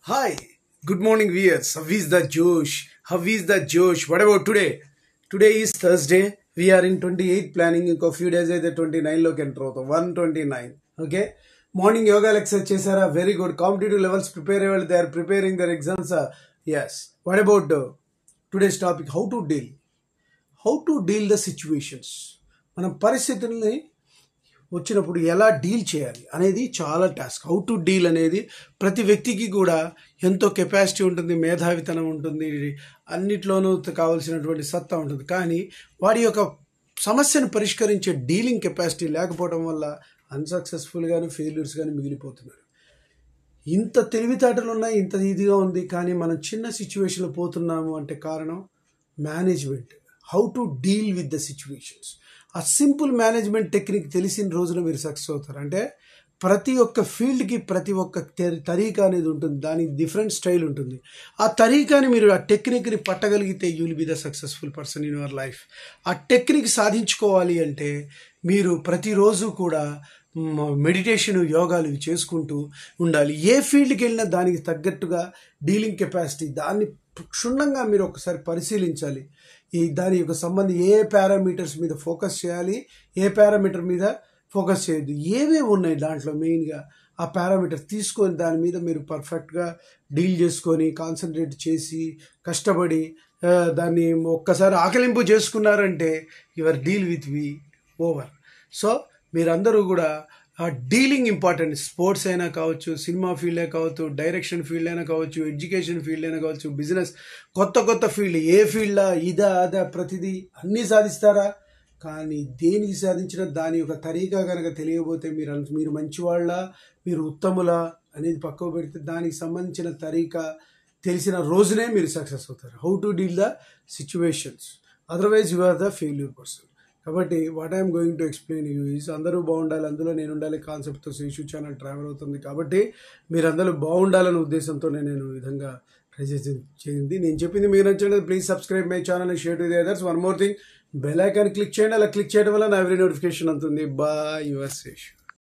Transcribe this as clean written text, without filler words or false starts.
Hi, good morning, viewers. How is the Josh? How is the Josh? What about today? Today is Thursday. We are in 28th planning. A few days అయితే 29 లోకి enter అవుతాం 129. Okay morning yoga lecture చేశారా? Very good. Competitive levels prepare అయ్యే వాళ్ళు they are preparing their exams. Yes. What about today's topic? How to deal the situations. మనం పరిస్థితుల్ని వచ్చినప్పుడు ఎలా డీల్ చేయాలి అనేది చాలా టాస్క్. హౌ టు డీల్ అనేది ప్రతి వ్యక్తికి కూడా ఎంతో కెపాసిటీ ఉంటుంది, మేధావితనం ఉంటుంది, అన్నిట్లోనూ కావాల్సినటువంటి సత్తా ఉంటుంది. కానీ వాడి యొక్క సమస్యను పరిష్కరించే డీలింగ్ కెపాసిటీ లేకపోవడం వల్ల అన్సక్సెస్ఫుల్ కానీ ఫెయిల్యూర్స్ కానీ మిగిలిపోతున్నారు. ఇంత తెలివితేటలు ఉన్నాయి, ఇంత ఇదిగా ఉంది, కానీ మనం చిన్న సిచ్యువేషన్లో పోతున్నాము అంటే కారణం management. How to deal with the situations. ఆ సింపుల్ మేనేజ్మెంట్ టెక్నిక్ తెలిసిన రోజున మీరు సక్సెస్ అవుతారు. అంటే ప్రతి ఒక్క ఫీల్డ్కి ప్రతి ఒక్క తరీకా అనేది ఉంటుంది, దానికి డిఫరెంట్ స్టైల్ ఉంటుంది. ఆ తరీకాని మీరు ఆ టెక్నిక్ని పట్టగలిగితే you will be the successful person in your life. ఆ టెక్నిక్ సాధించుకోవాలి అంటే మీరు ప్రతిరోజు కూడా మెడిటేషన్, యోగాలు ఇవి చేసుకుంటూ ఉండాలి. ఏ ఫీల్డ్కి వెళ్ళినా దానికి తగ్గట్టుగా డీలింగ్ కెపాసిటీ దాన్ని క్షుణ్ణంగా మీరు ఒకసారి పరిశీలించాలి. దాని యొక్క సంబంధం ఏ పారామీటర్స్ మీద ఫోకస్ చేయాలి, ఏ పారామీటర్ మీద ఫోకస్ చేయొద్దు, ఏవే ఉన్నాయి దాంట్లో మెయిన్గా ఆ పారామీటర్ తీసుకొని దాని మీద మీరు పర్ఫెక్ట్గా డీల్ చేసుకొని కాన్సన్ట్రేట్ చేసి కష్టపడి దాన్ని ఒక్కసారి ఆకలింపు చేసుకున్నారంటే your deal with we over. So మీరందరూ కూడా ఆ డీలింగ్ ఇంపార్టెంట్. స్పోర్ట్స్ అయినా కావచ్చు, సినిమా ఫీల్డ్ అయినా కావచ్చు, డైరెక్షన్ ఫీల్డ్ అయినా కావచ్చు, ఎడ్యుకేషన్ ఫీల్డ్ అయినా కావచ్చు, బిజినెస్, కొత్త ఫీల్డ్, ఏ ఫీల్డా ఇదా అదా ప్రతిదీ అన్నీ సాధిస్తారా? కానీ దేనికి సాధించినా దాని యొక్క తరీకా కనుక తెలియకపోతే మీరు మంచివాళ్ళ, మీరు ఉత్తములా అనేది పక్కకు పెడితే దానికి సంబంధించిన తరీకా తెలిసిన రోజునే మీరు సక్సెస్ అవుతారు. How to deal the situations, otherwise you are the failure person. కాబట్టి what I'm going to explain you is అందరూ బాగుండాలి, అందులో నేను ఉండాలి కాన్సెప్ట్తో శేషు ఛానల్ ట్రావెల్ అవుతుంది. కాబట్టి మీరందరూ బాగుండాలనే ఉద్దేశంతో నేను ఈ విధంగా ట్రై చేయండి. నేను చెప్పింది మీరు నచ్చండి. Please subscribe my channel and share to the others. One more thing, bell icon click చేయండి. అలా క్లిక్ చేయడం వల్ల నా ఎవ్రీ నోటిఫికేషన్ అందుతుంది. Bye, your Seshu.